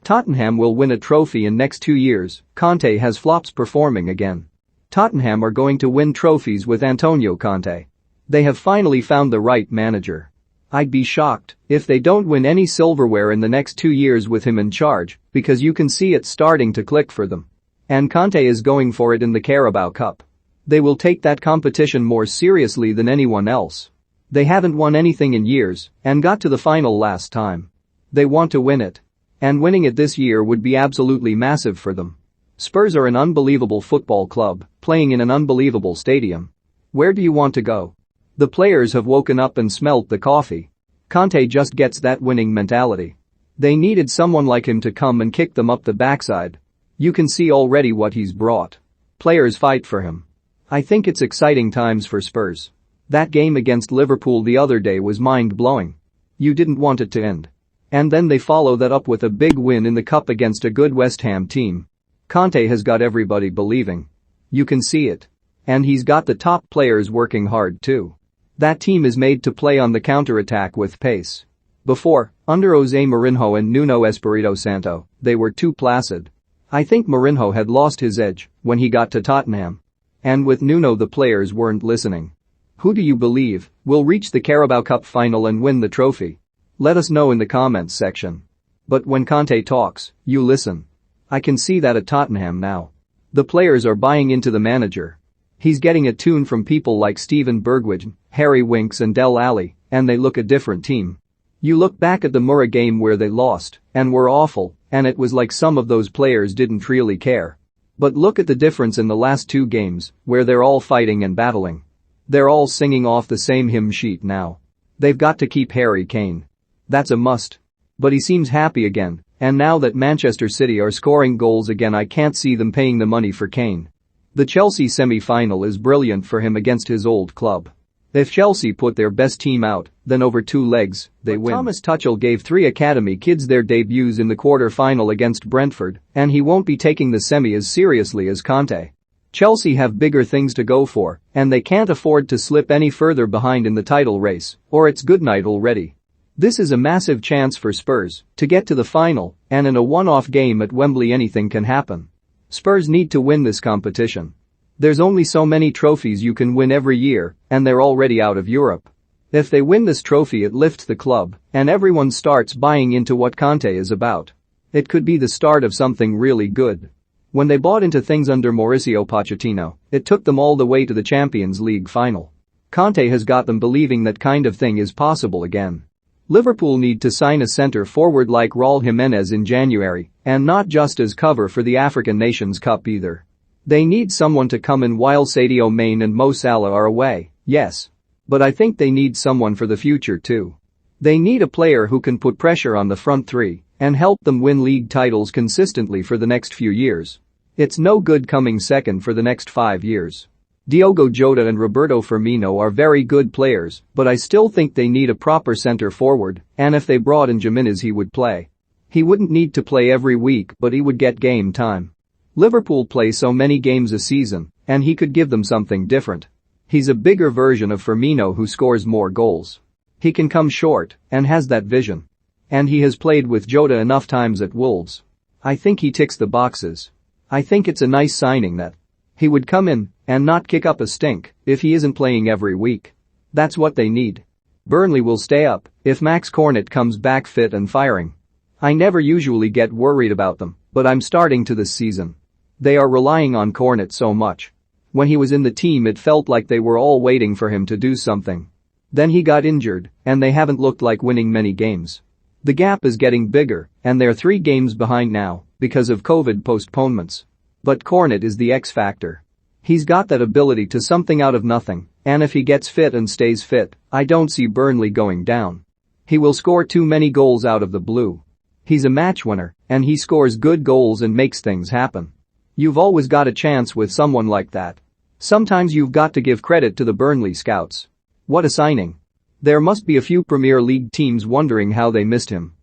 Tottenham will win a trophy in next 2 years. Conte has flops performing again. Tottenham are going to win trophies with Antonio Conte. They have finally found the right manager. I'd be shocked if they don't win any silverware in the next 2 years with him in charge, because you can see it starting to click for them. And Conte is going for it in the Carabao Cup. They will take that competition more seriously than anyone else. They haven't won anything in years and got to the final last time. They want to win it. And winning it this year would be absolutely massive for them. Spurs are an unbelievable football club, playing in an unbelievable stadium. Where do you want to go? The players have woken up and smelt the coffee. Conte just gets that winning mentality. They needed someone like him to come and kick them up the backside. You can see already what he's brought. Players fight for him. I think it's exciting times for Spurs. That game against Liverpool the other day was mind-blowing. You didn't want it to end. And then they follow that up with a big win in the cup against a good West Ham team. Conte has got everybody believing. You can see it. And he's got the top players working hard too. That team is made to play on the counter-attack with pace. Before, under Jose Mourinho and Nuno Espirito Santo, they were too placid. I think Mourinho had lost his edge when he got to Tottenham. And with Nuno the players weren't listening. Who do you believe will reach the Carabao Cup final and win the trophy? Let us know in the comments section. But when Conte talks, you listen. I can see that at Tottenham now. The players are buying into the manager. He's getting a tune from people like Steven Bergwijn, Harry Winks and Dele Alli, and they look a different team. You look back at the Mura game where they lost and were awful, and it was like some of those players didn't really care. But look at the difference in the last 2 games, where they're all fighting and battling. They're all singing off the same hymn sheet now. They've got to keep Harry Kane. That's a must. But he seems happy again, and now that Manchester City are scoring goals again, I can't see them paying the money for Kane. The Chelsea semi-final is brilliant for him against his old club. If Chelsea put their best team out, then over 2 legs, they win. Thomas Tuchel gave 3 academy kids their debuts in the quarter-final against Brentford, and he won't be taking the semi as seriously as Conte. Chelsea have bigger things to go for, and they can't afford to slip any further behind in the title race, or it's good night already. This is a massive chance for Spurs to get to the final, and in a one-off game at Wembley anything can happen. Spurs need to win this competition. There's only so many trophies you can win every year, and they're already out of Europe. If they win this trophy, it lifts the club, and everyone starts buying into what Conte is about. It could be the start of something really good. When they bought into things under Mauricio Pochettino, it took them all the way to the Champions League final. Conte has got them believing that kind of thing is possible again. Liverpool need to sign a centre-forward like Raul Jimenez in January, and not just as cover for the African Nations Cup either. They need someone to come in while Sadio Mane and Mo Salah are away, yes. But I think they need someone for the future too. They need a player who can put pressure on the front 3 and help them win league titles consistently for the next few years. It's no good coming second for the next 5 years. Diogo Jota and Roberto Firmino are very good players, but I still think they need a proper centre-forward, and if they brought in Jimenez he would play. He wouldn't need to play every week, but he would get game time. Liverpool play so many games a season, and he could give them something different. He's a bigger version of Firmino who scores more goals. He can come short and has that vision. And he has played with Jota enough times at Wolves. I think he ticks the boxes. I think it's a nice signing that he would come in and not kick up a stink if he isn't playing every week. That's what they need. Burnley will stay up if Max Cornet comes back fit and firing. I never usually get worried about them, but I'm starting to this season. They are relying on Cornet so much. When he was in the team it felt like they were all waiting for him to do something. Then he got injured, and they haven't looked like winning many games. The gap is getting bigger, and they're 3 games behind now because of COVID postponements. But Cornet is the X factor. He's got that ability to something out of nothing, and if he gets fit and stays fit, I don't see Burnley going down. He will score too many goals out of the blue. He's a match winner, and he scores good goals and makes things happen. You've always got a chance with someone like that. Sometimes you've got to give credit to the Burnley scouts. What a signing. There must be a few Premier League teams wondering how they missed him.